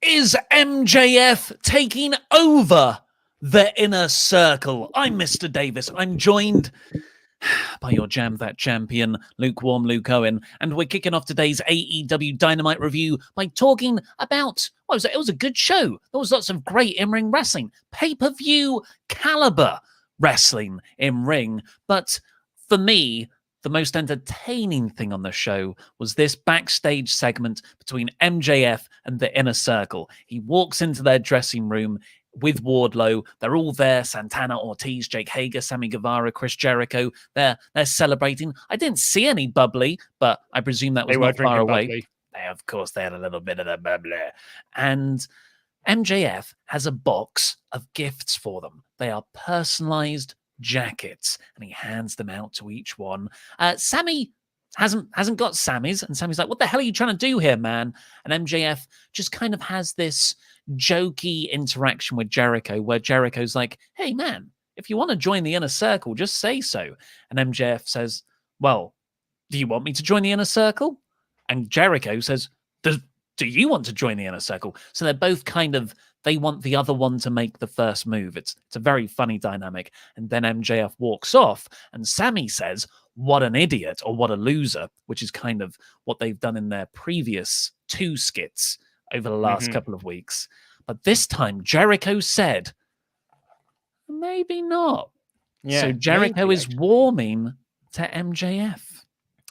Is MJF taking over the Inner Circle? I'm Mr. Davis. I'm joined by your Jam That Champion, Lukewarm Luke Owen, and we're kicking off today's AEW Dynamite review by talking about, what was it? It was a good show. There was lots of great in-ring wrestling, pay-per-view caliber wrestling in ring, but for me, the most entertaining thing on the show was this backstage segment between MJF and the Inner Circle. He walks into their dressing room with Wardlow. They're all there. Santana, Ortiz, Jake Hager, Sammy Guevara, Chris Jericho. They're celebrating. I didn't see any bubbly, but I presume that was not far away. Bubbly. Of course, they had a little bit of the bubbly. And MJF has a box of gifts for them. They are personalized jackets, and he hands them out to each one. Sammy hasn't got Sammy's, and Sammy's like, "What the hell are you trying to do here, man?" And MJF just kind of has this jokey interaction with Jericho, where Jericho's like, "Hey, man, if you want to join the Inner Circle, just say so." And MJF says, "Well, do you want me to join the Inner Circle?" And Jericho says, "Do you want to join the Inner Circle?" So they're both kind of, they want the other one to make the first move. It's a very funny dynamic. And then MJF walks off, and Sammy says, "What an idiot," or "what a loser," which is kind of what they've done in their previous two skits over the last couple of weeks. But this time, Jericho said, "Maybe not." Yeah, so Jericho is warming to MJF.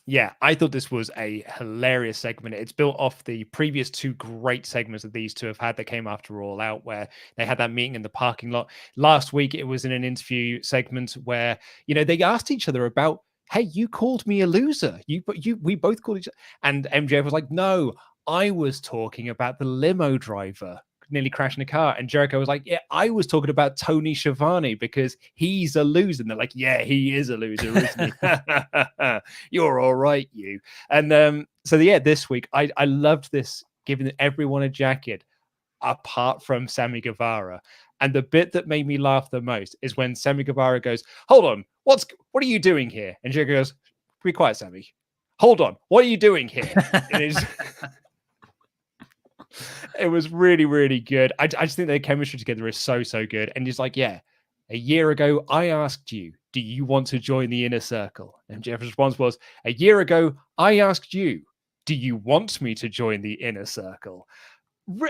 Yeah, I thought this was a hilarious segment. It's built off the previous two great segments that these two have had that came after All Out, where they had that meeting in the parking lot. Last week, it was in an interview segment where, they asked each other about, "Hey, you called me a loser. We both called each other." And MJF was like, "No, I was talking about the limo driver nearly crashing a car." And Jericho was like, "Yeah, I was talking about Tony Schiavone because he's a loser." And they're like, "Yeah, he is a loser, isn't he?" You're all right, you. And this week, I loved this, giving everyone a jacket apart from Sammy Guevara. And the bit that made me laugh the most is when Sammy Guevara goes, "Hold on, what are you doing here?" And Jericho goes, "Be quiet, Sammy. Hold on, what are you doing here?" It was really, really good. I just think their chemistry together is so good. And he's like, "Yeah, a year ago, I asked you, do you want to join the Inner Circle?" And Jeff's response was, "A year ago, I asked you, do you want me to join the Inner Circle?"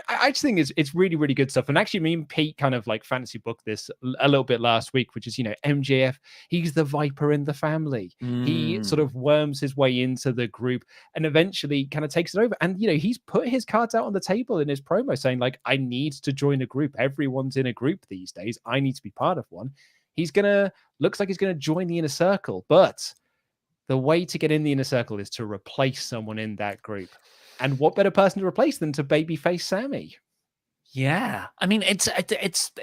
I just think it's really, really good stuff. And actually, me and Pete kind of like fantasy booked this a little bit last week, which is, MJF, he's the Viper in the family. He sort of worms his way into the group and eventually kind of takes it over. And, he's put his cards out on the table in his promo saying, like, "I need to join a group. Everyone's in a group these days. I need to be part of one." Looks like he's going to join the Inner Circle. But the way to get in the Inner Circle is to replace someone in that group. And what better person to replace than to babyface Sammy? Yeah, I mean, it's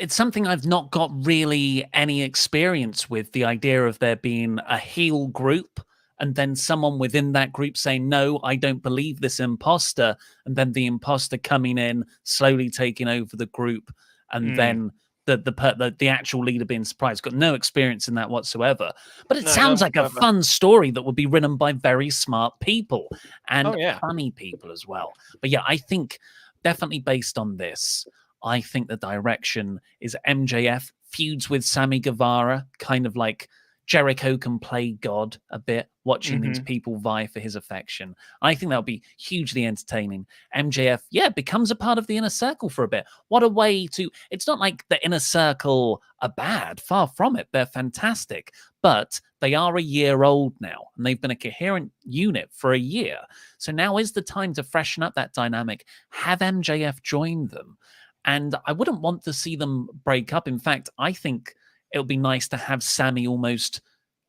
something I've not got really any experience with. The idea of there being a heel group and then someone within that group saying, "No, I don't believe this imposter," and then the imposter coming in, slowly taking over the group, and then the actual leader being surprised. Got no experience in that whatsoever. But it sounds like a fun story that would be written by very smart people and funny people as well. But yeah, I think definitely based on this, I think the direction is MJF feuds with Sammy Guevara, kind of like Jericho can play God a bit, watching these people vie for his affection. I think that'll be hugely entertaining. MJF, becomes a part of the Inner Circle for a bit. What a way to... It's not like the Inner Circle are bad. Far from it. They're fantastic. But they are a year old now, and they've been a coherent unit for a year. So now is the time to freshen up that dynamic. Have MJF join them. And I wouldn't want to see them break up. In fact, I think it'll be nice to have Sammy almost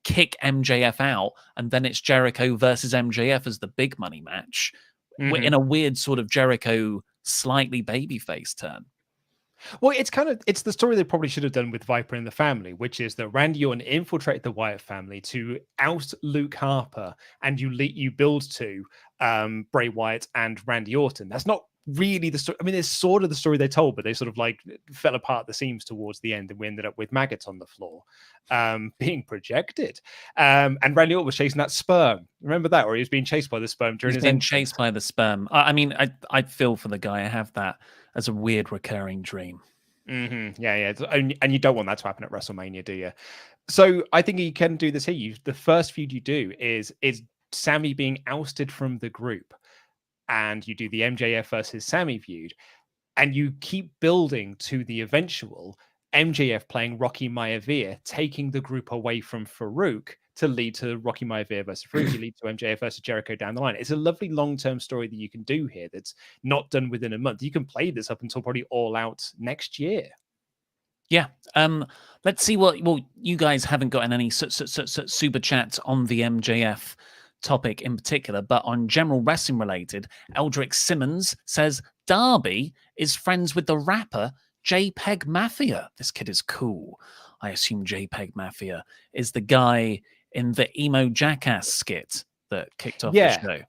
kick MJF out, and then it's Jericho versus MJF as the big money match in a weird sort of Jericho slightly babyface turn. Well, it's the story they probably should have done with Viper in the family, which is that Randy Orton infiltrated the Wyatt family to oust Luke Harper, and you build to Bray Wyatt and Randy Orton. That's not really the story. I mean, it's sort of the story they told, but they sort of like fell apart at the seams towards the end, and we ended up with maggots on the floor being projected. And Randy Orton was chasing that sperm. Remember that? Or he was being chased by the sperm during his entrance. Chased by the sperm. I mean, I feel for the guy. I have that as a weird recurring dream. Mm-hmm. Yeah. And you don't want that to happen at WrestleMania, do you? So I think you can do this here. The first feud you do is Sammy being ousted from the group, and you do the MJF versus Sammy feud, and you keep building to the eventual MJF playing Rocky Maivia, taking the group away from Farouk to lead to Rocky Maivia versus Farouk, you lead to MJF versus Jericho down the line. It's a lovely long-term story that you can do here that's not done within a month. You can play this up until probably All Out next year. Yeah. Let's see what. Well, you guys haven't gotten any super chats on the MJF topic in particular, but on general wrestling related, Eldrick Simmons says Darby is friends with the rapper JPEG Mafia. This kid is cool. I assume JPEG Mafia is the guy in the emo jackass skit that kicked off the show.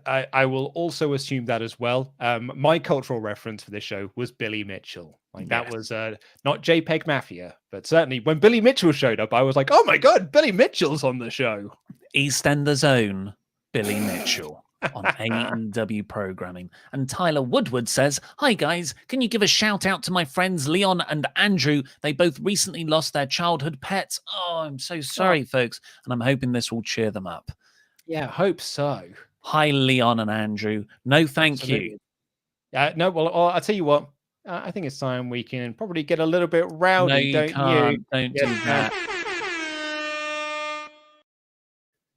I will also assume that as well. My cultural reference for this show was Billy Mitchell. That was not JPEG Mafia, but certainly when Billy Mitchell showed up, I was like, oh my God, Billy Mitchell's on the show. EastEnders own Billy Mitchell on AEW programming. And Tyler Woodward says, hi guys, can you give a shout out to my friends Leon and Andrew? They both recently lost their childhood pets. Oh, I'm so sorry, folks. And I'm hoping this will cheer them up. Yeah, I hope so. Hi, Leon and Andrew. No, thank you. No, well, I'll tell you what. I think it's time we can probably get a little bit rowdy, no, you don't can't. you? Don't do that.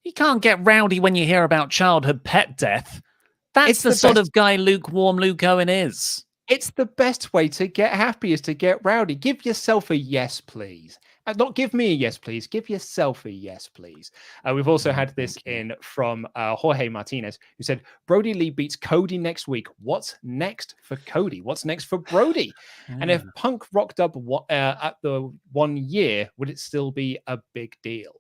You can't get rowdy when you hear about childhood pet death. That's the sort of guy lukewarm Luke Owen is. It's the best way to get happy is to get rowdy. Give yourself a yes, please. Not give me a yes, please. Give yourself a yes, please. We've also had this in from Jorge Martinez, who said, Brody Lee beats Cody next week. What's next for Cody? What's next for Brody? And if Punk rocked up at the 1 year, would it still be a big deal?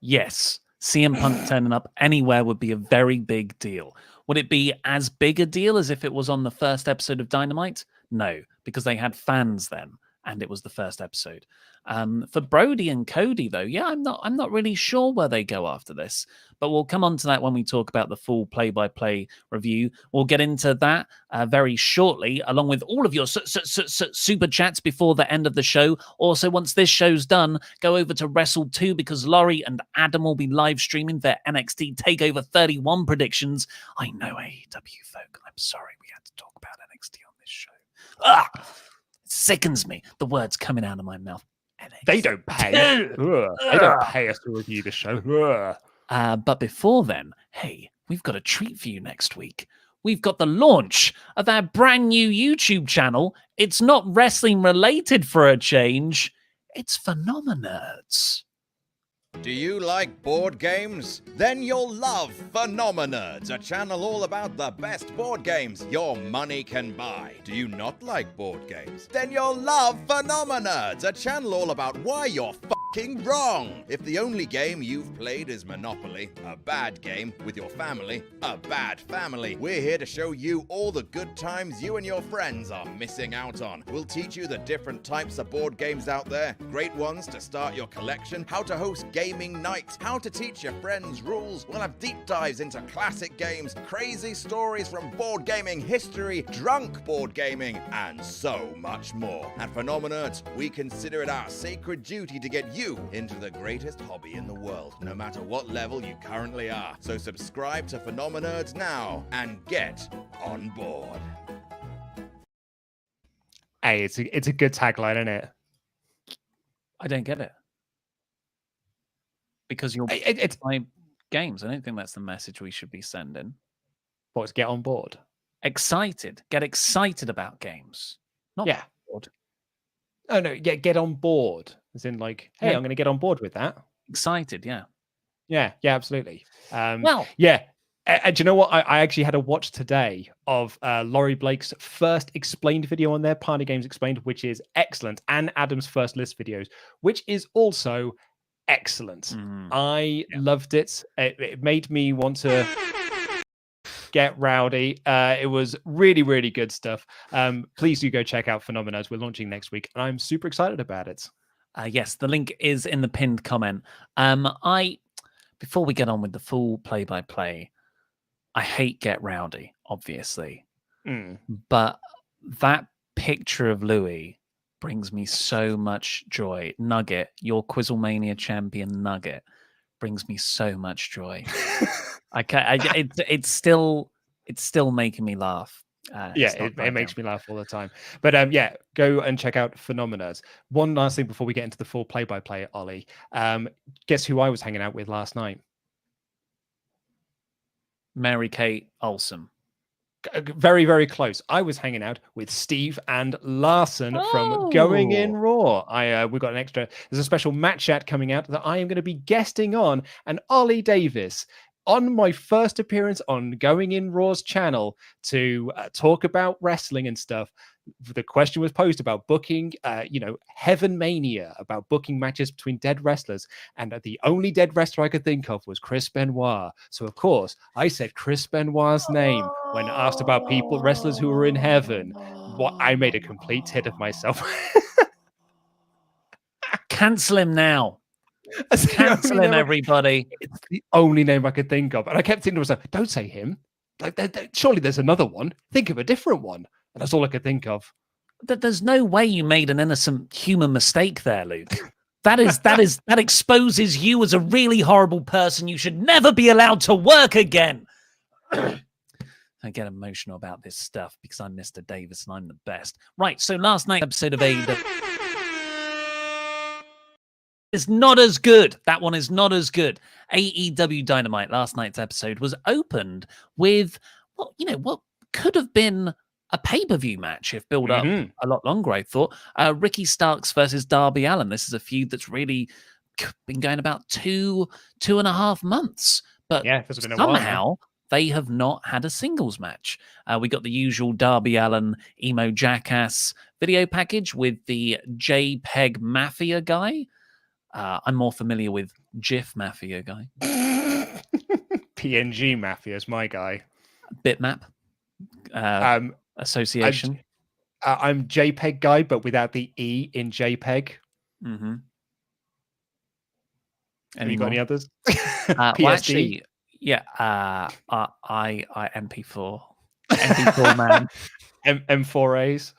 Yes. CM Punk turning up anywhere would be a very big deal. Would it be as big a deal as if it was on the first episode of Dynamite? No, because they had fans then, and it was the first episode. For Brody and Cody, though, yeah, I'm not really sure where they go after this, but we'll come on to that when we talk about the full play-by-play review. We'll get into that very shortly, along with all of your super chats before the end of the show. Also, once this show's done, go over to Wrestle2 because Laurie and Adam will be live streaming their NXT TakeOver 31 predictions. I know, AEW folk, I'm sorry we had to talk about NXT on this show. It sickens me, the words coming out of my mouth. They don't pay. They don't pay us to review the show. But before then, hey, we've got a treat for you next week. We've got the launch of our brand new YouTube channel. It's not wrestling related for a change. It's Phenomenerds. Do you like board games? Then you'll love Phenomenerds, a channel all about the best board games your money can buy. Do you not like board games? Then you'll love Phenomenerds, a channel all about why you're fucking wrong. If the only game you've played is Monopoly, a bad game with your family, a bad family, we're here to show you all the good times you and your friends are missing out on. We'll teach you the different types of board games out there, great ones to start your collection, how to host gaming nights, how to teach your friends rules. We'll have deep dives into classic games, crazy stories from board gaming history, drunk board gaming, and so much more. At Phenomenerds, we consider it our sacred duty to get you into the greatest hobby in the world, no matter what level you currently are. So subscribe to Phenomenerds now and get on board. Hey, it's a good tagline, isn't it? I don't get it. Because you're my games. I don't think that's the message we should be sending. What's get on board? Excited. Get excited about games. Not bored. Oh no, get on board. As in like, hey, I'm going to get on board with that. Excited, yeah. Yeah, absolutely. Yeah. And do you know what? I actually had a watch today of Laurie Blake's first explained video on their Party Games Explained, which is excellent, and Adam's first list videos, which is also excellent. I loved it. It made me want to get rowdy. It was really, really good stuff. Please do go check out Phenomenerds. We're launching next week, and I'm super excited about it. Yes, the link is in the pinned comment. Before we get on with the full play-by-play, I hate Get Rowdy, obviously. But that picture of Louis brings me so much joy. Nugget, your Quizzlemania champion Nugget, brings me so much joy. It's still making me laugh. It makes me laugh all the time. But go and check out Phenomeners. One last thing before we get into the full play-by-play, Ollie. Guess who I was hanging out with last night? Mary Kate Olsen. Very, very close. I was hanging out with Steve and Larson from Going In Raw. We've got an extra. There's a special match chat coming out that I am going to be guesting on, and Ollie Davis on my first appearance on Going In Raw's channel to talk about wrestling and stuff. The question was posed about booking, Heaven Mania, about booking matches between dead wrestlers. And the only dead wrestler I could think of was Chris Benoit. So, of course, I said Chris Benoit's name when asked about wrestlers who were in heaven. I made a complete tit of myself. Cancel him now. Cancel him, everybody. It's the only name I could think of. And I kept thinking to myself, don't say him. Surely there's another one. Think of a different one. And that's all I could think of. There's no way you made an innocent human mistake there, Luke. That exposes you as a really horrible person. You should never be allowed to work again. I get emotional about this stuff because I'm Mr. Davis and I'm the best. Right, so last night's episode of AEW is not as good. That one is not as good. AEW Dynamite, last night's episode, was opened with, what could have been a pay-per-view match if built up a lot longer, I thought. Ricky Starks versus Darby Allin. This is a feud that's really been going about two and a half months. But somehow they have not had a singles match. We got the usual Darby Allin emo jackass video package with the JPEG Mafia guy. I'm more familiar with GIF Mafia guy. PNG Mafia is my guy. Bitmap Association. I'm JPEG guy, but without the E in JPEG. Mm-hmm. Have you got any others? Well, actually, yeah. I MP4 man. M4As.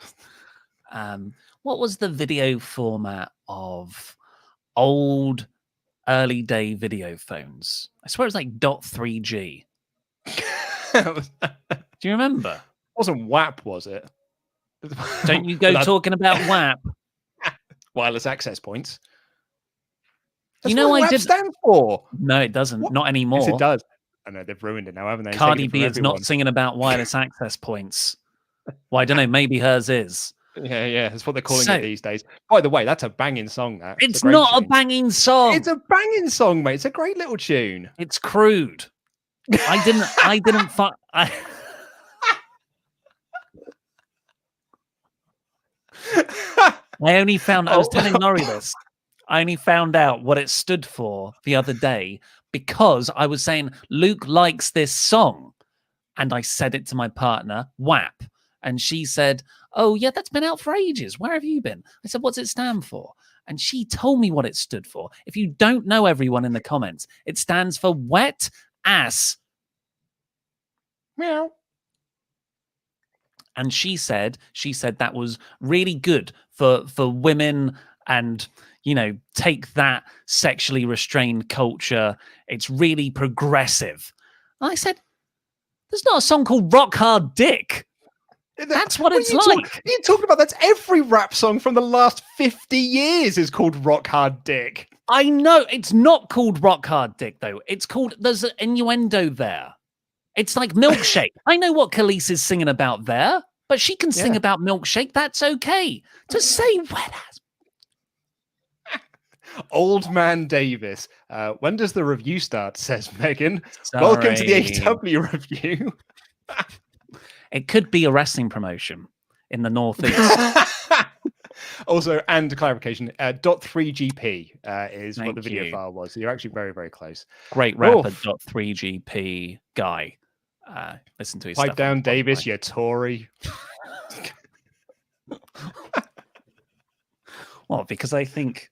What was the video format of old early day video phones? I swear it was like .3G. Do you remember? It wasn't WAP, was it? Don't you go talking about WAP? Wireless access points. That's what WAP stand for. No, it doesn't. What? Not anymore. Yes, it does. I know they've ruined it now, haven't they? Cardi B is not singing about wireless access points. Well, I don't know. Maybe hers is. Yeah. That's what they're calling it these days. By the way, that's a banging song. It's not a banging song. It's a banging song, mate. It's a great little tune. It's crude. I didn't find. I only found. I was telling Laurie this. I only found out what it stood for the other day because I was saying Luke likes this song, and I said it to my partner, WAP, and she said, "Oh yeah, that's been out for ages. Where have you been?" I said, "What's it stand for?" And she told me what it stood for. If you don't know, everyone in the comments, it stands for wet ass. Meow. And she said that was really good for women and, take that sexually restrained culture. It's really progressive. And I said, there's not a song called Rock Hard Dick. That's what it's like. You're talking about that's every rap song from the last 50 years is called Rock Hard Dick. I know. It's not called Rock Hard Dick, though. It's called, there's an innuendo there. It's like Milkshake. I know what Khalees is singing about there, but she can sing about Milkshake. That's okay. To say wet ass. Old Man Davis. When does the review start, says Megan. Sorry. Welcome to the AEW review. It could be a wrestling promotion in the Northeast. Also, and clarification, .3GP is Thank what the video you. file was. So you're actually very, very close. Great rapper, .3GP guy. Listen to his Pipe stuff. down, Davis, you Tory. Well, because I think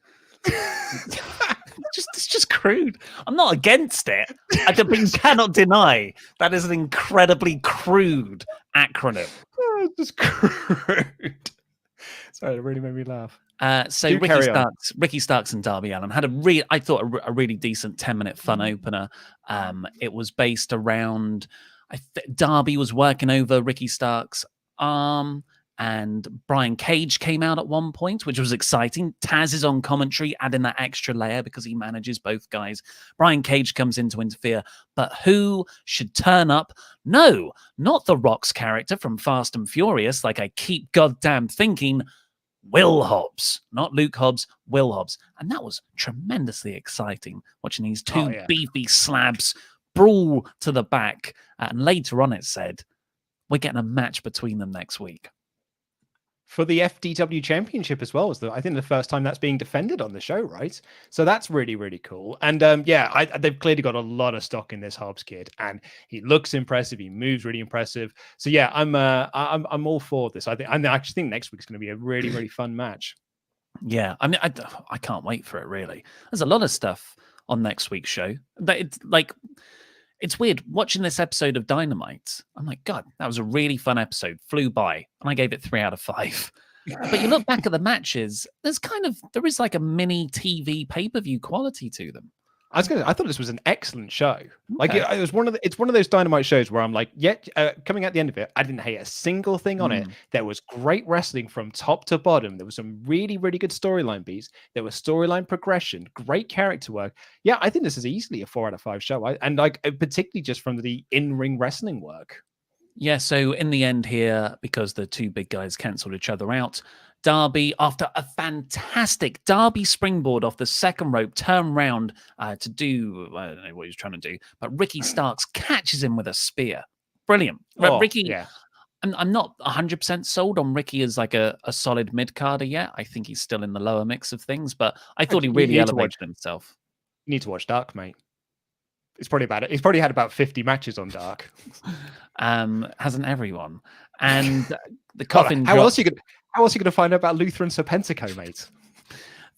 It's just crude. I'm not against it. But you cannot deny that is an incredibly crude acronym. Oh, just crude. Sorry, it really made me laugh. So Ricky Starks and Darby Allin had I thought a really decent 10-minute fun opener. It was based around Darby was working over Ricky Starks' arm, and Brian Cage came out at one point, which was exciting. Taz is on commentary, adding that extra layer because he manages both guys. Brian Cage comes in to interfere, but who should turn up? No, not The Rock's character from Fast and Furious, like I keep goddamn thinking. Will Hobbs, not Luke Hobbs, Will Hobbs. And that was tremendously exciting, watching these two beefy slabs brawl to the back. And later on it said, we're getting a match between them next week. For the FDW Championship as well, I think the first time that's being defended on the show, right? So that's really, really cool. And they've clearly got a lot of stock in this Hobbs kid, and he looks impressive. He moves really impressive. So yeah, I'm all for this. I actually think next week's going to be a really, really fun match. Yeah, I mean, I can't wait for it. Really, there's a lot of stuff on next week's show. It's weird watching this episode of Dynamite. I'm like, God, that was a really fun episode. Flew by, and I gave it 3 out of 5. But you look back at the matches, there is like a mini TV pay-per-view quality to them. I thought this was an excellent show. Okay. Like it's one of those Dynamite shows where I'm like, coming at the end of it, I didn't hate a single thing on it. There was great wrestling from top to bottom. There was some really, really good storyline beats. There was storyline progression, great character work. Yeah, I think this is easily a 4 out of 5 show. Particularly just from the in-ring wrestling work. Yeah, so in the end here, because the two big guys cancelled each other out, Darby, after a fantastic Darby springboard off the second rope, turned round to do, I don't know what he was trying to do, but Ricky Starks catches him with a spear. Brilliant. Ricky, yeah. I'm not 100% sold on Ricky as like a solid mid-carder yet. I think he's still in the lower mix of things, but I thought he really elevated himself. You need to watch Dark, mate. It's probably about it. He's probably had about 50 matches on Dark. Hasn't everyone? And the coffin. How else are you going to find out about Luther and Serpentico, mate?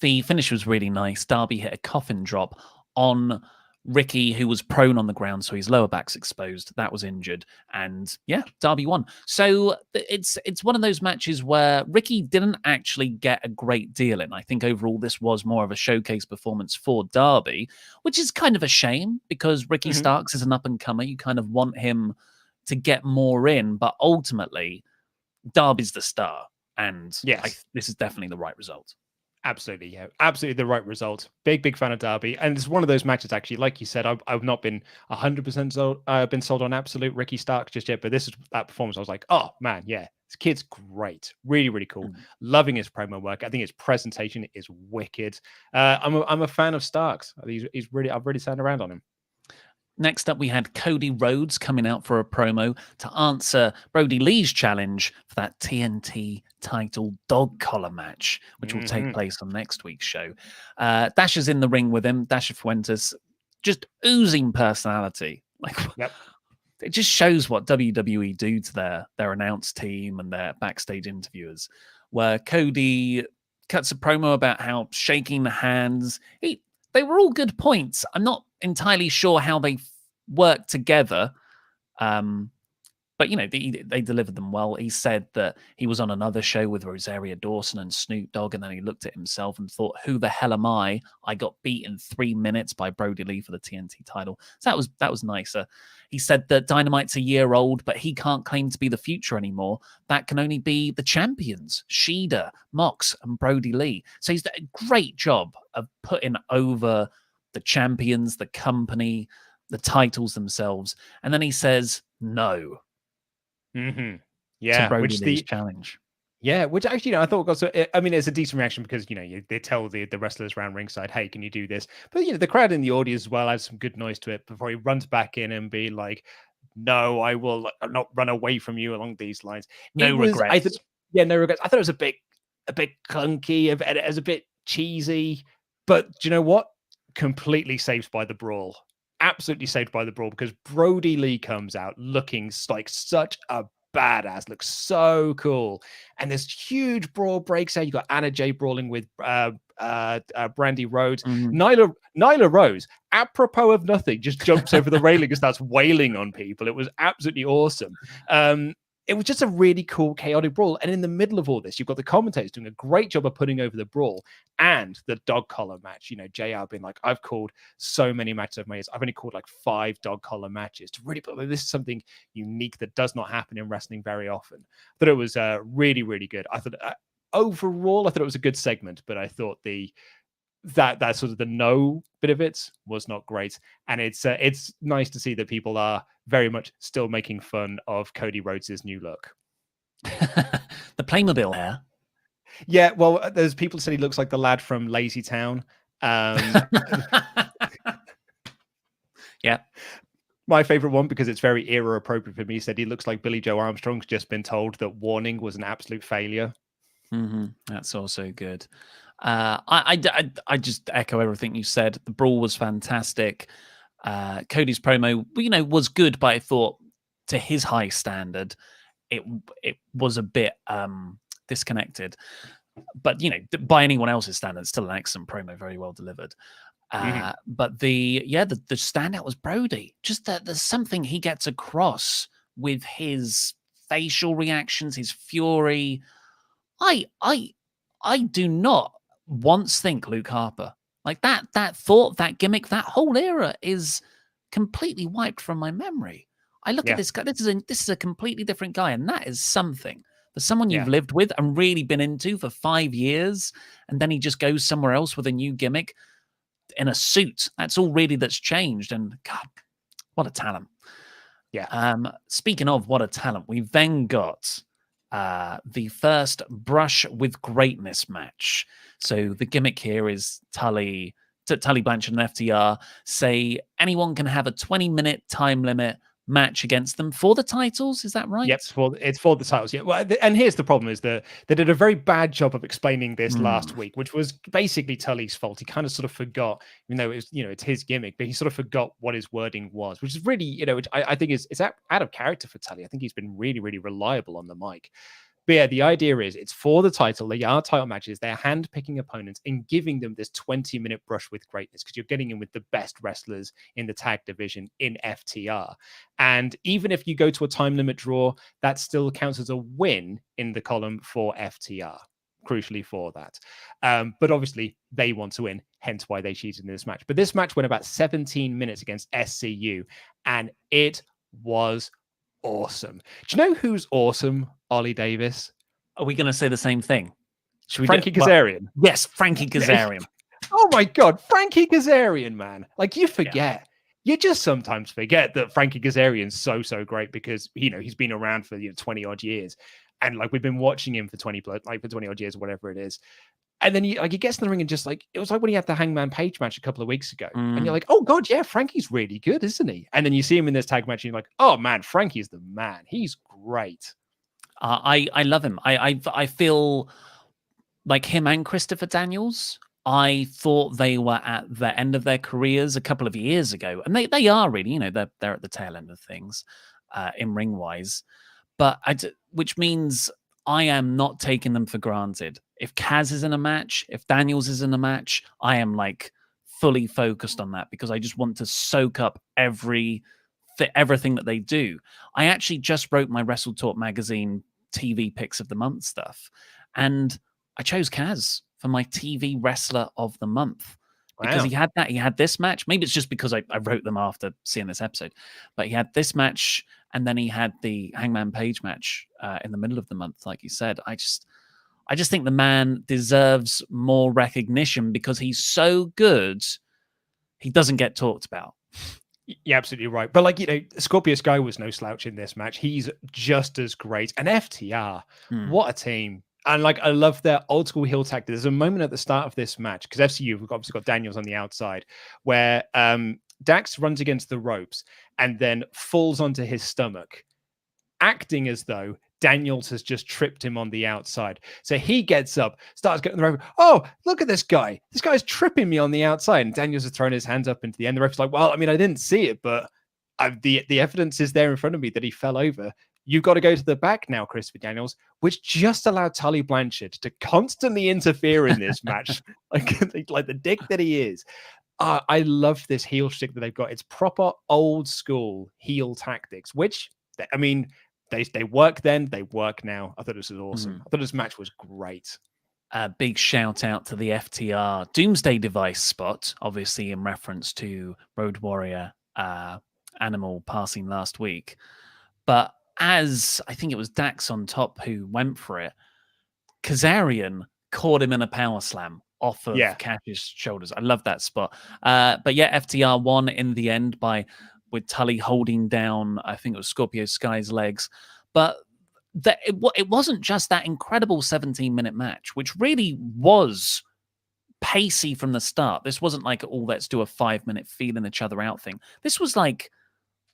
The finish was really nice. Darby hit a coffin drop on Ricky, who was prone on the ground, so his lower back's exposed. That was injured, and yeah, Darby won. So it's one of those matches where Ricky didn't actually get a great deal in. I think overall this was more of a showcase performance for Darby, which is kind of a shame because Ricky Starks is an up and comer. You kind of want him to get more in, but ultimately Darby's the star, and yes, this is definitely the right result. Absolutely, yeah. Absolutely the right result. Big fan of Darby. And it's one of those matches, actually, like you said, I've not been 100% sold on absolute Ricky Starks just yet, but that performance, I was like, oh, man, yeah, this kid's great. Really, really cool. Loving his promo work. I think his presentation is wicked. I'm a fan of Starks. I've really turned around on him. Next up, we had Cody Rhodes coming out for a promo to answer Brody Lee's challenge for that TNT title dog collar match, which will take place on next week's show. Dasher's in the ring with him. Dasher Fuentes, just oozing personality. It just shows what WWE do to their announce team and their backstage interviewers, where Cody cuts a promo about how shaking the hands. They were all good points. I'm not entirely sure how they work together, but they delivered them well. He said that he was on another show with Rosario Dawson and Snoop Dogg, and then he looked at himself and thought, "Who the hell am I? I got beat in 3 minutes by Brody Lee for the TNT title." So that was nicer. He said that Dynamite's a year old, but he can't claim to be the future anymore. That can only be the champions, Shida, Mox, and Brody Lee. So he's done a great job of putting over the champions, the company, the titles themselves. And then he says no. Yeah, to Brody Lee's challenge. Yeah, which actually, I thought it's a decent reaction because, they tell the wrestlers around ringside, hey, can you do this? But, the crowd in the audience as well adds some good noise to it before he runs back in and be like, no, I will not run away from you along these lines. No regrets. No regrets. I thought it was a bit clunky, it was a bit cheesy, but do you know what? Completely saved by the brawl. Absolutely saved by the brawl because Brody Lee comes out looking like such a badass, looks so cool. And there's huge brawl breaks out. You got Anna Jay brawling with Brandy Rhodes. Nyla Rose, apropos of nothing, just jumps over the railing and starts wailing on people. It was absolutely awesome. It was just a really cool, chaotic brawl. And in the middle of all this, you've got the commentators doing a great job of putting over the brawl and the dog collar match. You know, JR being like, I've called so many matches of my years. I've only called like 5 dog collar matches to really put, this is something unique that does not happen in wrestling very often. I thought it was really, really good. I thought overall, I thought it was a good segment, but I thought that sort of the no bit of it was not great. And it's nice to see that people are very much still making fun of Cody Rhodes' new look. The Playmobil hair. Yeah, well, there's people who said he looks like the lad from Lazy Town. Yeah. My favorite one, because it's very era appropriate for me, said he looks like Billy Joe Armstrong's just been told that Warning was an absolute failure. That's also good. I just echo everything you said. The brawl was fantastic. Cody's promo, was good, but I thought to his high standard, it was a bit disconnected. But by anyone else's standard, it's still an excellent promo, very well delivered. But the standout was Brody. Just that there's something he gets across with his facial reactions, his fury. I do not once think Luke Harper. Like that thought, that gimmick, that whole era is completely wiped from my memory. I look at this guy. This is a completely different guy, and that is something for someone you've lived with and really been into for 5 years, and then he just goes somewhere else with a new gimmick in a suit. That's all really that's changed. And God, what a talent! Yeah. Speaking of what a talent, we've then got the first Brush with Greatness match. So the gimmick here is Tully Blanchard and FTR say anyone can have a 20-minute time limit match against them for the titles. Is that right? Yep, it's for the titles. Yeah. Well, and here's the problem: is that they did a very bad job of explaining this last week, which was basically Tully's fault. He kind of sort of forgot, even though it's his gimmick, but he sort of forgot what his wording was, which is really, which I think is out of character for Tully. I think he's been really, really reliable on the mic. But yeah, the idea is it's for the title. They are title matches. They're hand-picking opponents and giving them this 20-minute brush with greatness because you're getting in with the best wrestlers in the tag division in FTR. And even if you go to a time limit draw, that still counts as a win in the column for FTR, crucially for that. But obviously, they want to win, hence why they cheated in this match. But this match went about 17 minutes against SCU, and it was awesome. Do you know who's awesome? Ollie Davis. Are we going to say the same thing? Should we Frankie Kazarian? Yes, Frankie Kazarian. Oh my God, Frankie Kazarian, man. Like you forget. Yeah. You just sometimes forget that Frankie Kazarian's so great because, he's been around for 20 odd years. And like we've been watching him for 20 odd years, or whatever it is. And then he gets in the ring and just like, it was like when he had the Hangman Page match a couple of weeks ago. And you're like, oh God, yeah, Frankie's really good, isn't he? And then you see him in this tag match and you're like, oh man, Frankie's the man. He's great. I love him. I feel like him and Christopher Daniels. I thought they were at the end of their careers a couple of years ago, and they are really, they're at the tail end of things, in ring wise. But which means I am not taking them for granted. If Kaz is in a match, if Daniels is in a match, I am like fully focused on that because I just want to soak up everything that they do. I actually just wrote my WrestleTalk magazine TV picks of the month stuff, and I chose Kaz for my TV wrestler of the month because he had this match. Maybe it's just because I wrote them after seeing this episode, but he had this match and then he had the Hangman Page match in the middle of the month. Like you said, I just think the man deserves more recognition because he's so good. He doesn't get talked about. You're absolutely right. But Scorpio Sky was no slouch in this match. He's just as great. And FTR, what a team. And I love their old school heel tactic. There's a moment at the start of this match, because FCU, we've obviously got Daniels on the outside, where Dax runs against the ropes and then falls onto his stomach, acting as though Daniels has just tripped him on the outside. So he gets up, starts getting the rope. Oh, look at this guy. This guy's tripping me on the outside. And Daniels is throwing his hands up into the end. The ref's like, well, I mean, I didn't see it, but the evidence is there in front of me that he fell over. you've got to go to the back now, Christopher Daniels, which just allowed Tully Blanchard to constantly interfere in this match, like the dick that he is. I love this heel shtick that they've got. It's proper old school heel tactics, which, I mean, they work then, they work now. I thought this was awesome. I thought this match was great. Big shout out to the FTR Doomsday Device spot, obviously in reference to Road Warrior Animal passing last week. But as I think it was Dax on top who went for it, Kazarian caught him in a power slam off of Cash's shoulders. I love that spot. But yeah, FTR won in the end with Tully holding down, I think it was Scorpio Sky's legs. But it wasn't just that incredible 17-minute match, which really was pacey from the start. This wasn't like, oh, let's do a 5-minute feeling each other out thing. This was like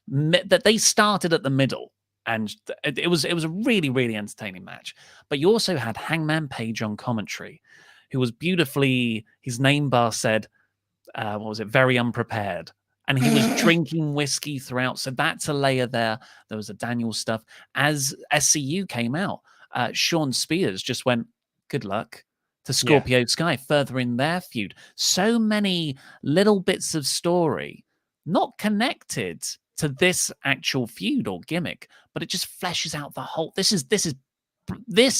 that they started at the middle. And it was a really, really entertaining match. But you also had Hangman Page on commentary, who was beautifully, his name bar said, very unprepared. And he was drinking whiskey throughout. So that's a layer there. There was the Daniel stuff. As SCU came out, Sean Spears just went, good luck to Scorpio Sky, furthering their feud. So many little bits of story, not connected to this actual feud or gimmick, but it just fleshes out the whole. This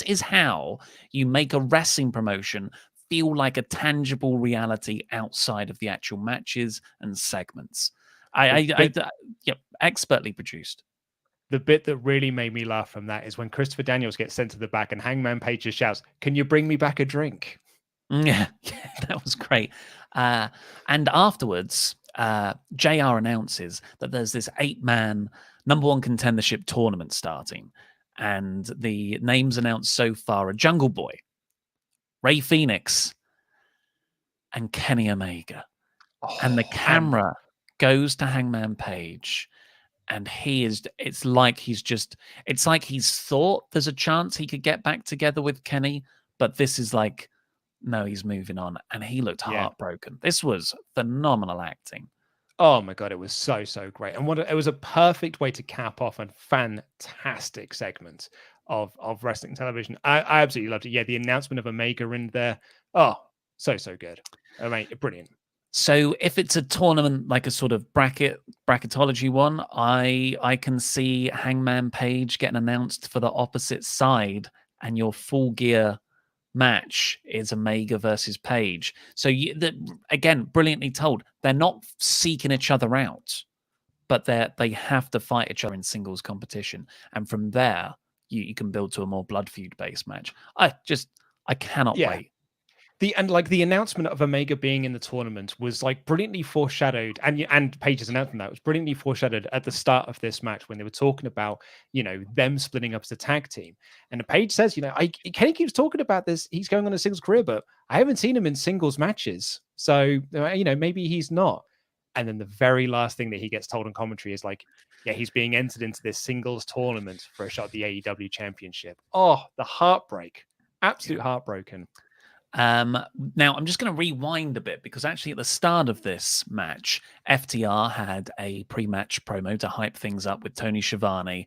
is how you make a wrestling promotion feel like a tangible reality outside of the actual matches and segments. Expertly produced. The bit that really made me laugh from that is when Christopher Daniels gets sent to the back and Hangman Page just shouts, "Can you bring me back a drink?" Yeah, that was great. And afterwards, JR announces that there's this 8-man number 1 contendership tournament starting. And the names announced so far are Jungle Boy, Ray Phoenix, and Kenny Omega. And the camera goes to Hangman Page, and it's like he's thought there's a chance he could get back together with Kenny, but this is like, no, he's moving on. And he looked heartbroken. This was phenomenal acting. Oh my God, it was so great. And it was a perfect way to cap off a fantastic segment of wrestling television. I absolutely loved it. Yeah, the announcement of Omega in there. Oh, so good. I mean, brilliant. So if it's a tournament, like a sort of bracketology one, I can see Hangman Page getting announced for the opposite side, and your Full Gear match is Omega versus Page. So again, brilliantly told. They're not seeking each other out, but they have to fight each other in singles competition, and from there you can build to a more blood feud based match. I cannot wait. The announcement of Omega being in the tournament was like brilliantly foreshadowed, and Page's announcement that was brilliantly foreshadowed at the start of this match when they were talking about, them splitting up as a tag team. And Page says, Kenny keeps talking about this. He's going on a singles career, but I haven't seen him in singles matches. So, maybe he's not. And then the very last thing that he gets told in commentary is like, yeah, he's being entered into this singles tournament for a shot at the AEW championship. Oh, the heartbreak. Absolute heartbroken. Now, I'm just going to rewind a bit because actually at the start of this match, FTR had a pre-match promo to hype things up with Tony Schiavone.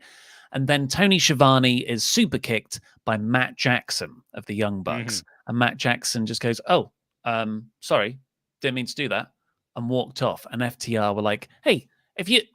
And then Tony Schiavone is super kicked by Matt Jackson of the Young Bucks. And Matt Jackson just goes, oh, sorry, didn't mean to do that, and walked off. And FTR were like, hey,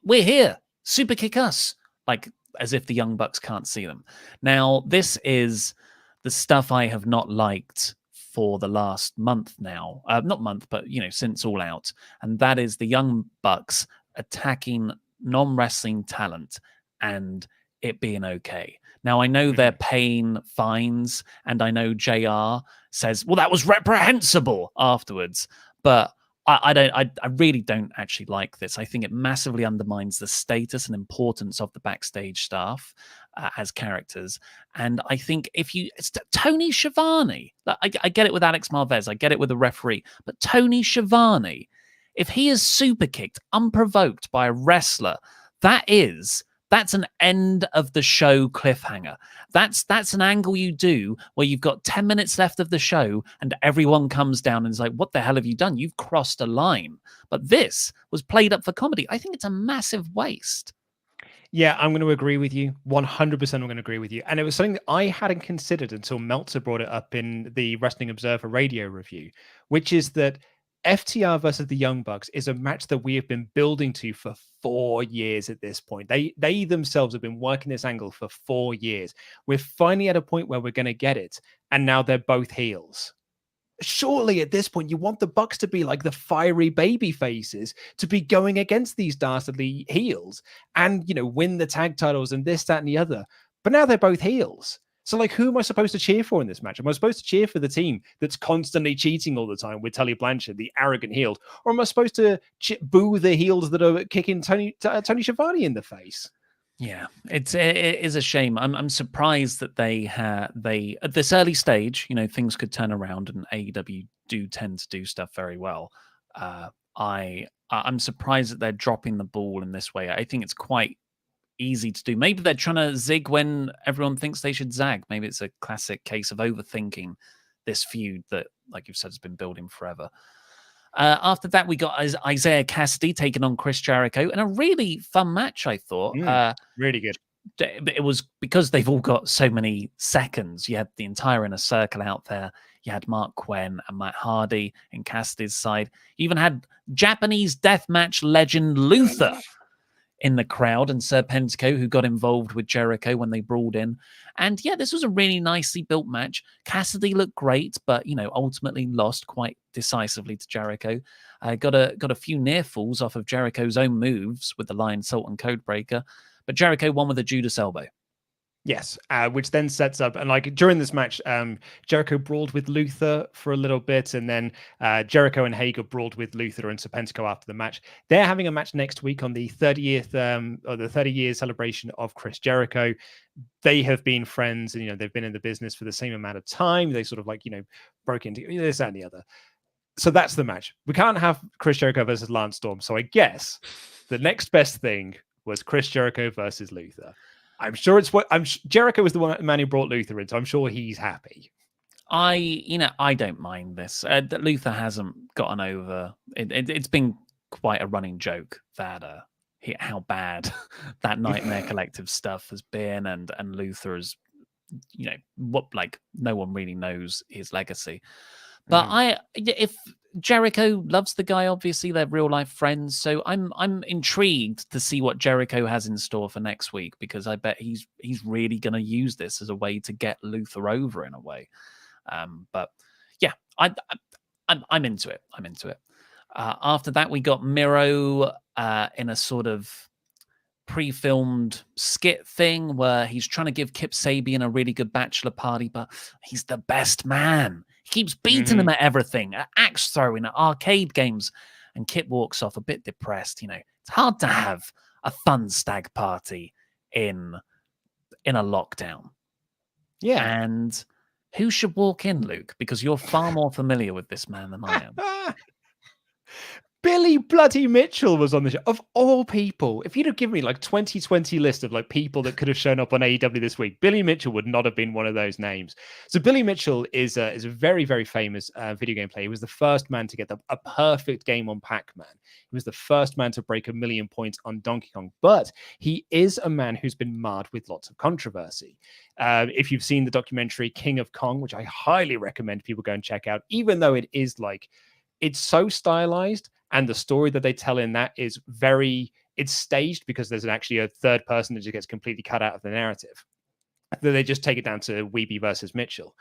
we're here, super kick us. Like, as if the Young Bucks can't see them. Now, this is the stuff I have not liked for the last month now. Not month, but, since All Out. And that is the Young Bucks attacking non-wrestling talent and it being okay. Now, I know they're paying fines, and I know JR says, well, that was reprehensible afterwards. But I really don't actually like this. I think it massively undermines the status and importance of the backstage staff as characters. And I think it's Tony Schiavone, I get it with Alex Marvez, I get it with the referee, but Tony Schiavone, if he is super kicked unprovoked by a wrestler, that's an end of the show cliffhanger. That's an angle you do where you've got 10 minutes left of the show and everyone comes down and is like, what the hell have you done? You've crossed a line. But this was played up for comedy. I think it's a massive waste. Yeah, I'm going to agree with you. 100% I'm going to agree with you. And it was something that I hadn't considered until Meltzer brought it up in the Wrestling Observer radio review, which is that FTR versus the Young Bucks is a match that we have been building to for 4 years at this point. They themselves have been working this angle for 4 years. We're finally at a point where we're going to get it. And now they're both heels. Surely at this point, you want the Bucks to be like the fiery baby faces to be going against these dastardly heels and, win the tag titles and this, that, and the other. But now they're both heels. So, like, who am I supposed to cheer for in this match? Am I supposed to cheer for the team that's constantly cheating all the time with Tully Blanchard, the arrogant heel? Or am I supposed to boo the heels that are kicking Tony Schiavone in the face? Yeah, it is a shame. I'm surprised that they at this early stage, things could turn around, and AEW do tend to do stuff very well. I'm surprised that they're dropping the ball in this way. I think it's quite easy to do. Maybe they're trying to zig when everyone thinks they should zag. Maybe it's a classic case of overthinking this feud that, like you've said, has been building forever. After that, we got Isaiah Cassidy taking on Chris Jericho in a really fun match, I thought. Really good. It was because they've all got so many seconds. You had the entire inner circle out there. You had Mark Quinn and Matt Hardy in Cassidy's side. You even had Japanese deathmatch legend Luther in the crowd, and Serpentico, who got involved with Jericho when they brawled in. And yeah, this was a really nicely built match. Cassidy looked great, but ultimately lost quite decisively to Jericho. Got a few near falls off of Jericho's own moves with the Lion Salt and Codebreaker, but Jericho won with a Judas elbow. Yes, which then sets up, and like during this match, Jericho brawled with Luther for a little bit, and then Jericho and Hager brawled with Luther and Serpentico after the match. They're having a match next week on the 30th or the 30-year celebration of Chris Jericho. They have been friends, and they've been in the business for the same amount of time. They sort of broke into this and the other. So that's the match. We can't have Chris Jericho versus Lance Storm. So I guess the next best thing was Chris Jericho versus Luther. I'm sure Jericho was the man who brought Luther in, so I'm sure he's happy. I don't mind this. That Luther hasn't gotten over. It's been quite a running joke that how bad that Nightmare Collective stuff has been, and Luther is, no one really knows his legacy. But if Jericho loves the guy, obviously they're real life friends, so I'm intrigued to see what Jericho has in store for next week, because I bet he's really going to use this as a way to get Luther over in a way. But yeah, I'm into it. I'm into it. After that, we got Miro in a sort of pre-filmed skit thing where he's trying to give Kip Sabian a really good bachelor party, but he's the best man. He keeps beating him at everything, at axe throwing, at arcade games, and Kip walks off a bit depressed. It's hard to have a fun stag party in a lockdown. Yeah. And who should walk in, Luke? Because you're far more familiar with this man than I am. Billy Bloody Mitchell was on the show. Of all people, if you'd have given me 2020 list of people that could have shown up on AEW this week, Billy Mitchell would not have been one of those names. So Billy Mitchell is a very, very famous video game player. He was the first man to get a perfect game on Pac-Man. He was the first man to break 1 million points on Donkey Kong. But he is a man who's been marred with lots of controversy. If you've seen the documentary King of Kong, which I highly recommend people go and check out, even though it is it's so stylized, and the story that they tell in that is it's staged, because there's actually a third person that just gets completely cut out of the narrative. They just take it down to Weeby versus Mitchell.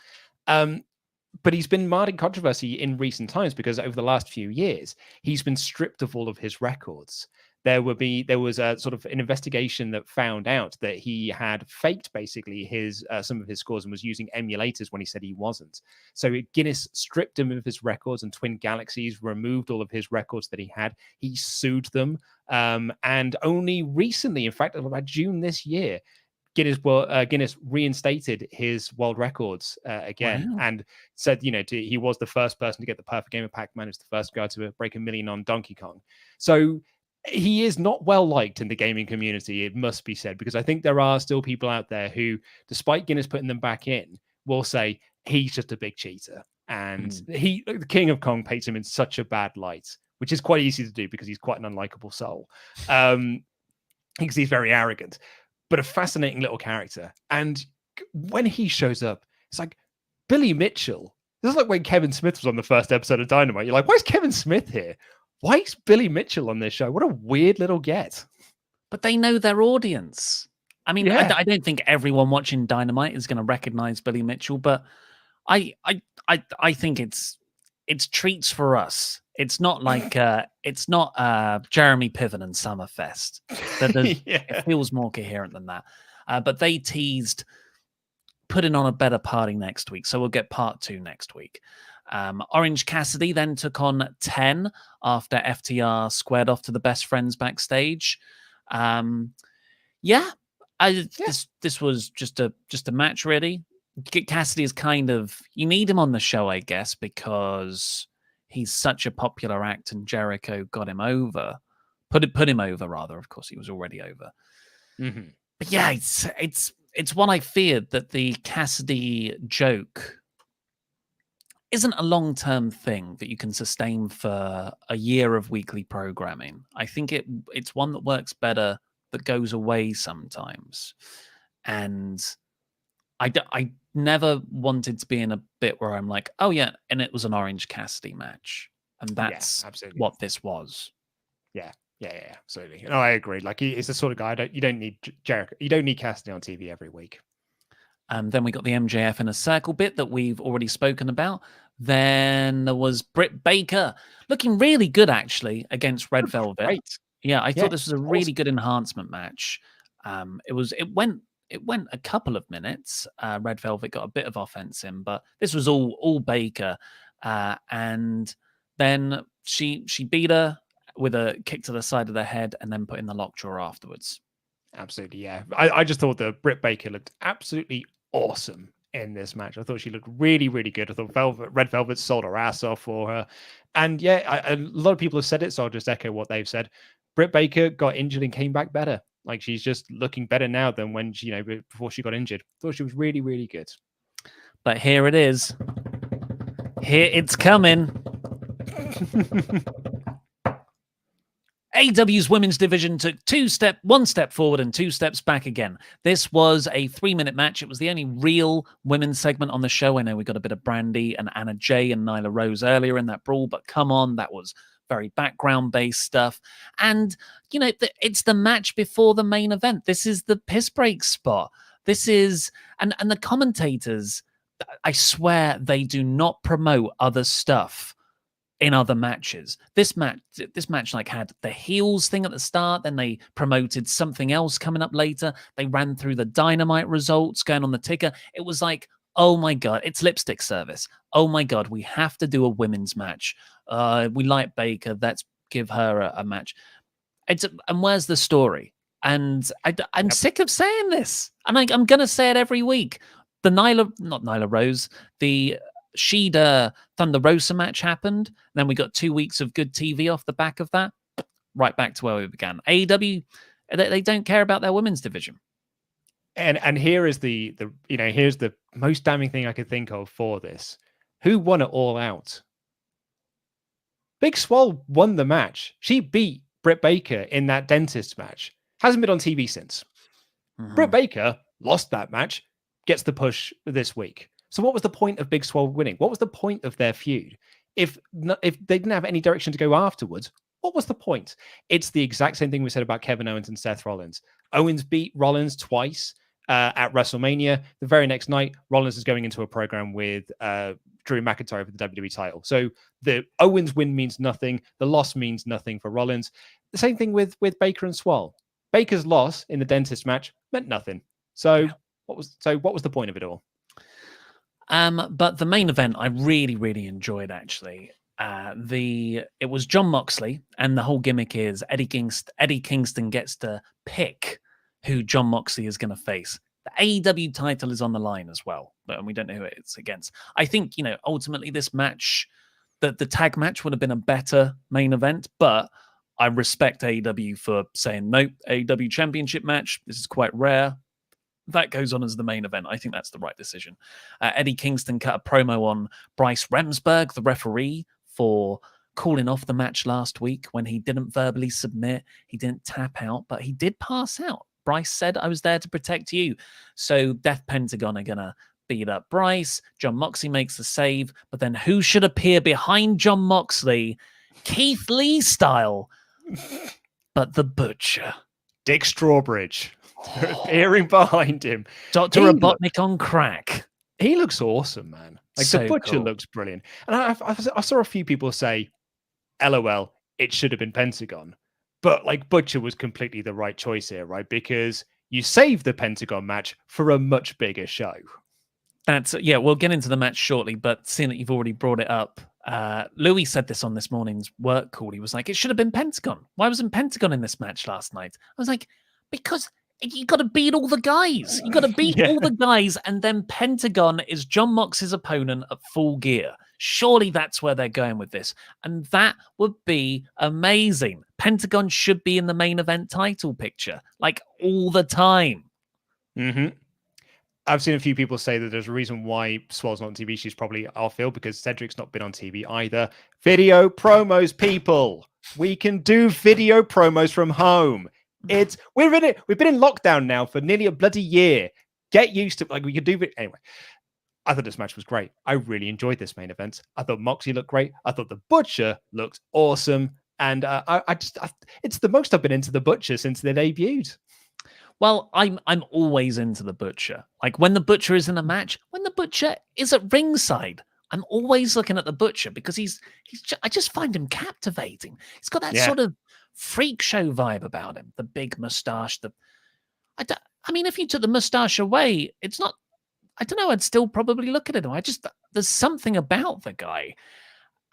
But he's been marred in controversy in recent times because over the last few years, he's been stripped of all of his records. There was a sort of an investigation that found out that he had faked basically his some of his scores and was using emulators when he said he wasn't. So Guinness stripped him of his records, and Twin Galaxies removed all of his records that he had. He sued them, and only recently, in fact, about June this year, Guinness reinstated his world records again. Wow. And said, he was the first person to get the perfect game of Pac-Man. He was the first guy to break 1 million on Donkey Kong. So he is not well liked in the gaming community, it must be said, because I think there are still people out there who, despite Guinness putting them back in, will say he's just a big cheater. And the King of Kong paints him in such a bad light, which is quite easy to do because he's quite an unlikable soul. because he's very arrogant, but a fascinating little character. And when he shows up, it's like Billy Mitchell. This is like when Kevin Smith was on the first episode of Dynamite. You're like, why is Kevin Smith here? Why is Billy Mitchell on this show? What a weird little get. But they know their audience. I mean, Yeah. I don't think everyone watching Dynamite is going to recognize Billy Mitchell, but I think it's treats for us. It's not like Jeremy Piven and Summerfest. It feels more coherent than that. But they teased putting on a better party next week, so we'll get part 2 next week. Orange Cassidy then took on 10 after FTR squared off to the best friends backstage. This was just a match, really. Cassidy is kind of, you need him on the show, I guess, because he's such a popular act, and Jericho got him over. Put him over, rather. Of course, he was already over. Mm-hmm. But yeah, it's what I feared, that the Cassidy joke isn't a long-term thing that you can sustain for a year of weekly programming. I think it's one that works better, that goes away sometimes. And I never wanted to be in a bit where I'm like, oh yeah, and it was an Orange Cassidy match. And that's what this was. Yeah, absolutely. No, I agree. Like, he's the sort of guy, you don't need Jericho. You don't need Cassidy on TV every week. Then we got the MJF in a circle bit that we've already spoken about. Then there was Brit Baker looking really good, actually, against Red Velvet. Great. Yeah, I thought this was a really good enhancement match. It went a couple of minutes. Red Velvet got a bit of offense in, but this was all Baker. And then she beat her with a kick to the side of the head and then put in the lockjaw afterwards. Absolutely, yeah. I just thought that Brit Baker looked absolutely awesome in this match. I thought she looked really, really good. I thought Red Velvet sold her ass off for her. And yeah, a lot of people have said it, so I'll just echo what they've said. Brit Baker got injured and came back better. Like, she's just looking better now than when she, before she got injured. I thought she was really, really good. But here it is. Here it's coming. AEW's women's division took one step forward and 2 steps back again. This was a 3-minute match. It was the only real women's segment on the show. I know we got a bit of Brandy and Anna Jay and Nyla Rose earlier in that brawl, but come on, that was very background-based stuff. And, it's the match before the main event. This is the piss break spot. This is, and the commentators, I swear they do not promote other stuff in other matches. This match like had the heels thing at the start, then they promoted something else coming up later. They ran through the Dynamite results going on the ticker. It was like, oh my God, it's lipstick service. Oh my God, we have to do a women's match. We like Baker. Let's give her a match. And where's the story? And I'm sick of saying this. And I'm going to say it every week. The not Nyla Rose, the Shida Thunder Rosa match happened. Then we got 2 weeks of good TV off the back of that. Right back to where we began. AEW, they don't care about their women's division. And here is here's the most damning thing I could think of for this. Who won it all out? Big Swole won the match. She beat Britt Baker in that dentist match. Hasn't been on TV since. Mm-hmm. Britt Baker lost that match, gets the push this week. So what was the point of Big Swole winning? What was the point of their feud? If they didn't have any direction to go afterwards, what was the point? It's the exact same thing we said about Kevin Owens and Seth Rollins. Owens beat Rollins twice at WrestleMania. The very next night, Rollins is going into a program with Drew McIntyre for the WWE title. So the Owens win means nothing. The loss means nothing for Rollins. The same thing with Baker and Swole. Baker's loss in the dentist match meant nothing. So what was the point of it all? But the main event I really, really enjoyed, actually. It was Jon Moxley, and the whole gimmick is Eddie Kingston gets to pick who Jon Moxley is going to face. The AEW title is on the line as well, and we don't know who it's against. I think, ultimately this match, the tag match would have been a better main event, but I respect AEW for saying, nope, AEW championship match, this is quite rare. That goes on as the main event. I think that's the right decision. Eddie Kingston cut a promo on Bryce Remsburg, the referee, for calling off the match last week when he didn't verbally submit, he didn't tap out, but he did pass out. Bryce said, I was there to protect you. So Death Pentagon are going to beat up Bryce. Jon Moxley makes the save, but then who should appear behind Jon Moxley? Keith Lee style, but the Butcher. Dick Strawbridge appearing behind him. Dr. Robotnik on crack. He looks awesome, man. Like So the Butcher cool. looks brilliant. And I saw a few people say, LOL, it should have been Pentagon. But like Butcher was completely the right choice here, right? Because you saved the Pentagon match for a much bigger show. Yeah, we'll get into the match shortly, but seeing that you've already brought it up, Louis said this on this morning's work call. He was like, it should have been Pentagon. Why wasn't Pentagon in this match last night? I was like, because you got to beat all the guys. You got to beat all the guys, and then Pentagon is Jon Mox's opponent at Full Gear. Surely that's where they're going with this, and that would be amazing. Pentagon should be in the main event title picture, like all the time. Mm-hmm. I've seen a few people say that there's a reason why Swole's not on TV. She's probably off field because Cedric's not been on TV either. Video promos, people. We can do video promos from home. We've been in lockdown now for nearly a bloody year. Get used to we could do it anyway. I thought this match was great. I really enjoyed this main event. I thought Moxley looked great. I thought the Butcher looked awesome, and it's the most I've been into the Butcher since they debuted. Well, I'm always into the Butcher. Like when the Butcher is in a match, when the Butcher is at ringside, I'm always looking at the Butcher because I just find him captivating. He's got that sort of freak show vibe about him. The big mustache. I mean, if you took the mustache away, it's not. I don't know. I'd still probably look at it. There's something about the guy,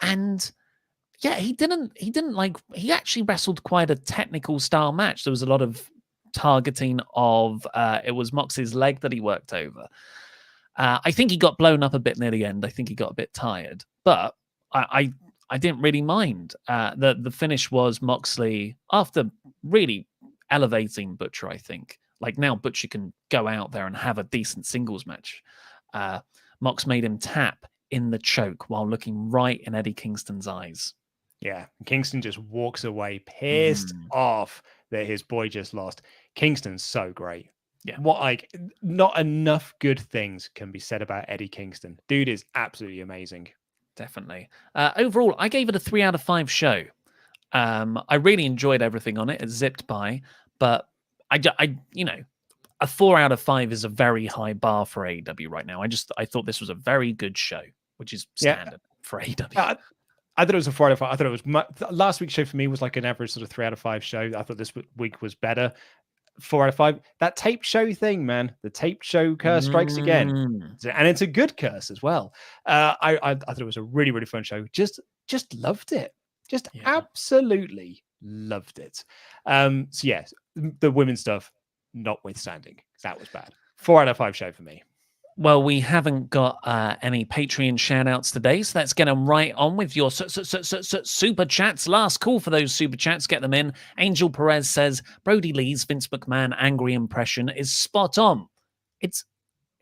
and yeah, he actually wrestled quite a technical style match. There was a lot of targeting of it was Mox's leg that he worked over. I think he got blown up a bit near the end. I think he got a bit tired, but I didn't really mind. The finish was Moxley after really elevating Butcher. I think like now Butcher can go out there and have a decent singles match. Mox made him tap in the choke while looking right in Eddie Kingston's eyes. Yeah, Kingston just walks away pissed off that his boy just lost. Kingston's so great. Yeah. Not enough good things can be said about Eddie Kingston. Dude is absolutely amazing. Definitely. Overall, I gave it a 3 out of 5 show. I really enjoyed everything on it. It zipped by, but a 4 out of 5 is a very high bar for AEW right now. I thought this was a very good show, which is standard for AEW. I thought it was a 4 out of 5. I thought it was last week's show for me was like an average sort of 3 out of 5 show. I thought this week was better. 4 out of 5. That tape show thing, man. The tape show curse strikes again, and it's a good curse as well. I thought it was a really, really fun show. Just loved it. Absolutely loved it. So yes, the women's stuff notwithstanding, that was bad. 4 out of 5 show for me. Well, we haven't got any Patreon shout-outs today, so let's get them right on with your super chats. Last call for those super chats. Get them in. Angel Perez says, Brody Lee's Vince McMahon angry impression is spot on. It's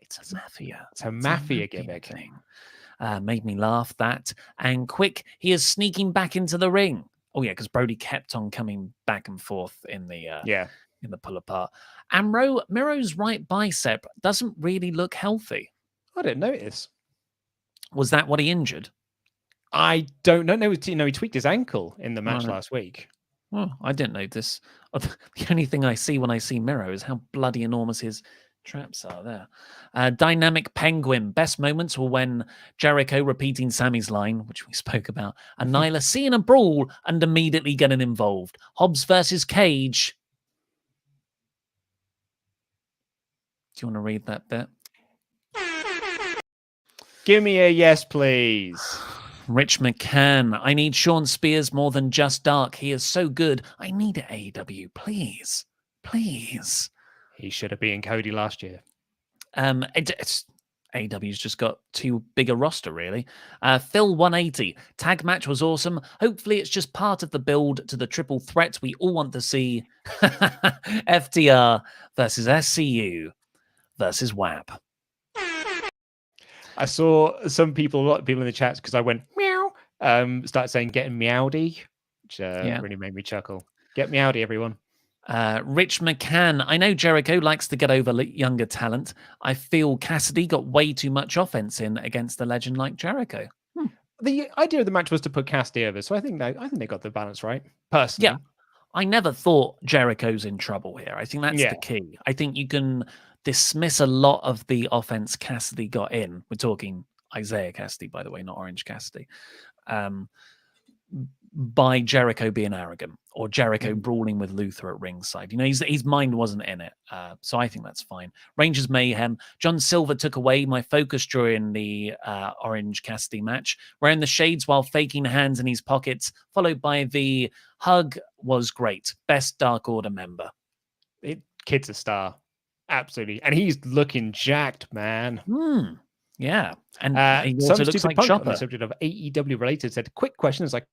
a mafia. It's a mafia gimmick. Thing. Made me laugh, that. And quick, he is sneaking back into the ring. Oh, yeah, because Brody kept on coming back and forth in the pull apart. And Miro's right bicep doesn't really look healthy. I didn't notice. Was that what he injured? I don't know. No, he tweaked his ankle in the match last week. Oh, I didn't notice. The only thing I see when I see Miro is how bloody enormous his traps are there. Dynamic Penguin. Best moments were when Jericho repeating Sammy's line, which we spoke about, and Nyla seeing a brawl and immediately getting involved. Hobbs versus Cage. Do you want to read that bit? Give me a yes, please. Rich McCann. I need Sean Spears more than just Dark. He is so good. I need it, AEW. Please. Please. He should have beaten Cody last year. AEW's just got too big a roster, really. Phil 180. Tag match was awesome. Hopefully it's just part of the build to the triple threat we all want to see. FTR versus SCU versus WAP. I saw a lot of people in the chats because I went meow started saying "getting meowdy," which really made me chuckle. Get meowdy, everyone. Rich McCann. I know Jericho likes to get over younger talent. I feel Cassidy got way too much offense in against a legend like Jericho. The idea of the match was to put Cassidy over, so I think they got the balance right. Personally, Yeah, I never thought Jericho's in trouble here. I think that's Yeah. the key. I think you can dismiss a lot of the offense Cassidy got in. We're talking Isaiah Cassidy, by the way, not Orange Cassidy. By Jericho being arrogant or Jericho brawling with Luther at ringside. You know, his mind wasn't in it. So I think that's fine. Rangers Mayhem. John Silver took away my focus during the Orange Cassidy match, wearing the shades while faking hands in his pockets, followed by the hug was great. Best Dark Order member. Kid's a star. Absolutely. And he's looking jacked, man. Yeah. And he also looks like Chopper. On the subject of AEW related said, quick question is like,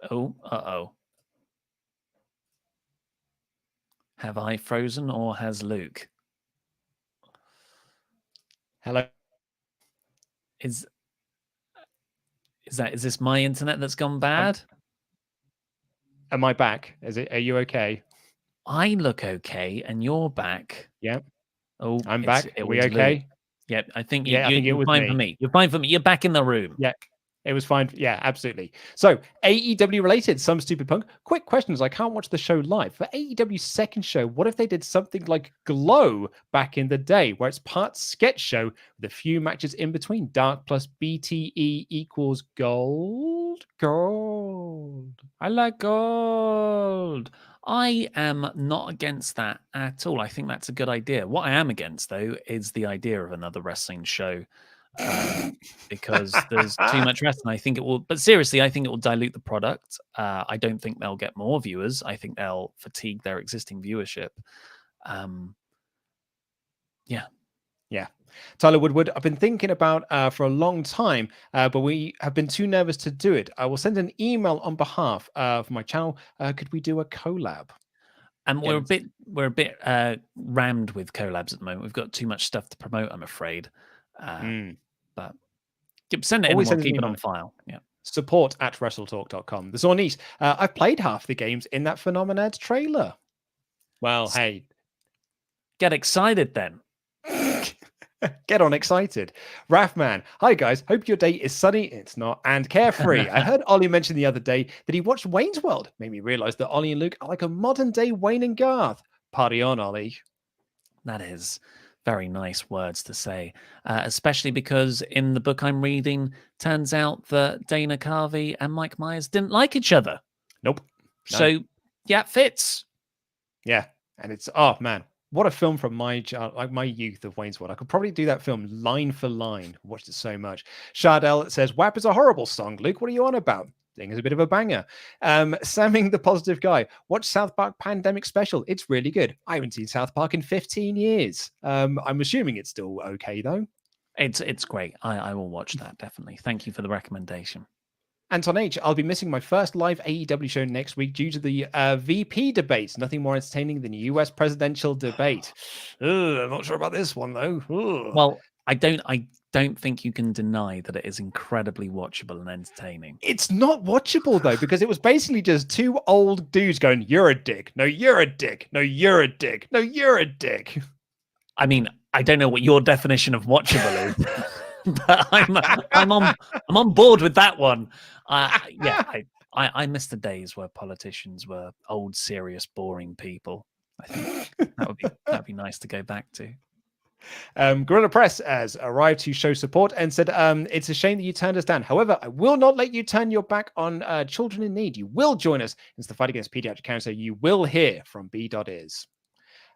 oh. Have I frozen or has Luke? Hello. Is this my internet that's gone bad? Am I back? Are you okay? I look okay and you're back. Yep. Oh, I'm back. Are we okay? Luke. Yep. I think I think it was fine for me. You're fine for me. You're back in the room. Yeah. It was fine. Yeah, absolutely. So AEW related, some stupid punk. Quick questions. I can't watch the show live. For AEW's second show, what if they did something like Glow back in the day, where it's part sketch show with a few matches in between? Dark plus BTE equals gold. Gold. I like gold. I am not against that at all. I think that's a good idea. What I am against, though, is the idea of another wrestling show. Because there's too much wrestling. I think it will, but seriously, I think it will dilute the product. I don't think they'll get more viewers. I think they'll fatigue their existing viewership. Yeah. Tyler Woodward, I've been thinking about for a long time, but we have been too nervous to do it. I will send an email on behalf of my channel. Could we do a collab? And we're a bit rammed with collabs at the moment. We've got too much stuff to promote, I'm afraid. But send it in. We'll keep it on file. Yeah. Support at WrestleTalk.com. The Zornice. I've played half the games in that Phenomenads trailer. Well, hey. Get excited then. Get on excited. Raffman. Hi, guys. Hope your day is sunny. It's not. And carefree. I heard Ollie mention the other day that he watched Wayne's World. Made me realize that Ollie and Luke are like a modern day Wayne and Garth. Party on, Ollie. That is very nice words to say, especially because in the book I'm reading, turns out that Dana Carvey and Mike Myers didn't like each other. Nope. So, yeah, it fits. Yeah. And it's, oh, man, what a film from my youth of Wayne's World. I could probably do that film line for line. Watched it so much. Shardell says, WAP is a horrible song. Luke, what are you on about? Thing is a bit of a banger. Samming the positive guy. Watch South Park Pandemic Special. It's really good. I haven't seen South Park in 15 years. I'm assuming it's still okay though. It's great. I will watch that definitely. Thank you for the recommendation. Anton H, I'll be missing my first live AEW show next week due to the VP debates. Nothing more entertaining than US presidential debate. I'm not sure about this one though. Well, I don't think you can deny that it is incredibly watchable and entertaining. It's not watchable though, because it was basically just two old dudes going, "You're a dick. No, you're a dick. No, you're a dick. No, you're a dick." I mean, I don't know what your definition of watchable is, but I'm on board with that one. I miss the days where politicians were old, serious, boring people. I think that'd be nice to go back to. Gorilla Press has arrived to show support and said, it's a shame that you turned us down. However, I will not let you turn your back on children in need. You will join us in the fight against pediatric cancer. You will hear from B.is.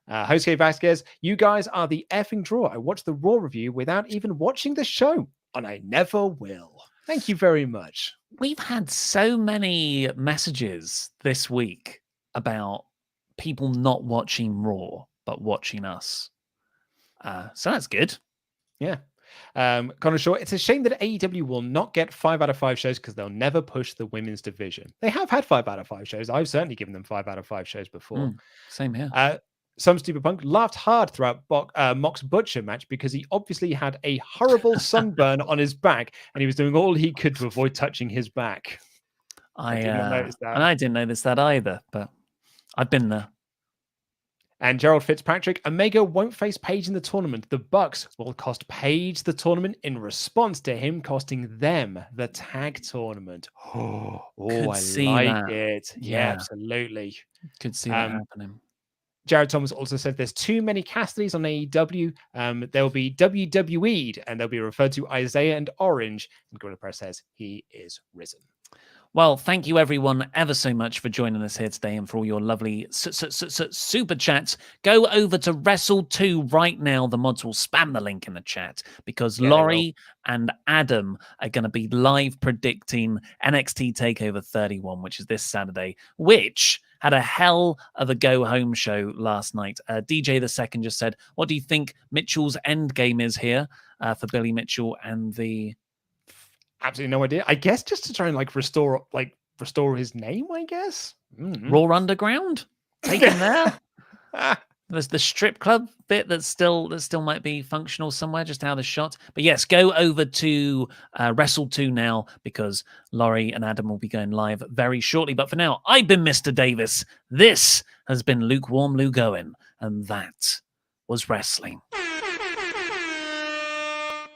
Jose Vasquez, you guys are the effing draw. I watched the Raw review without even watching the show, and I never will. Thank you very much. We've had so many messages this week about people not watching Raw, but watching us. So that's good. Yeah. Connor Shaw, it's a shame that AEW will not get 5 out of 5 shows because they'll never push the women's division. They have had 5 out of 5 shows. I've certainly given them 5 out of 5 shows before. Same here. Some Stupid Punk laughed hard throughout Mock's Butcher match because he obviously had a horrible sunburn on his back and he was doing all he could to avoid touching his back. I did not notice that. And I didn't notice that either, but I've been there. And Gerald Fitzpatrick, Omega won't face Page in the tournament. The Bucks will cost Page the tournament in response to him costing them the tag tournament. Oh, I like it. Yeah, absolutely. Could see that happening. Jared Thomas also said there's too many Cassidys on AEW. There will be WWE'd and they'll be referred to Isaiah and Orange. And Gorilla Press says he is risen. Well, thank you everyone ever so much for joining us here today and for all your lovely super chats. Go over to Wrestle2 right now. The mods will spam the link in the chat because Laurie and Adam are going to be live predicting NXT TakeOver 31, which is this Saturday, which had a hell of a go-home show last night. DJ the Second just said, what do you think Mitchell's endgame is here for Billy Mitchell and the... Absolutely no idea. I guess just to try and restore his name, I guess. Mm-hmm. Raw Underground? Taken there? There's the strip club bit that still might be functional somewhere, just how the shot. But yes, go over to Wrestle2 now because Laurie and Adam will be going live very shortly. But for now, I've been Mr. Davis. This has been Lukewarm Lou Goen, and that was wrestling.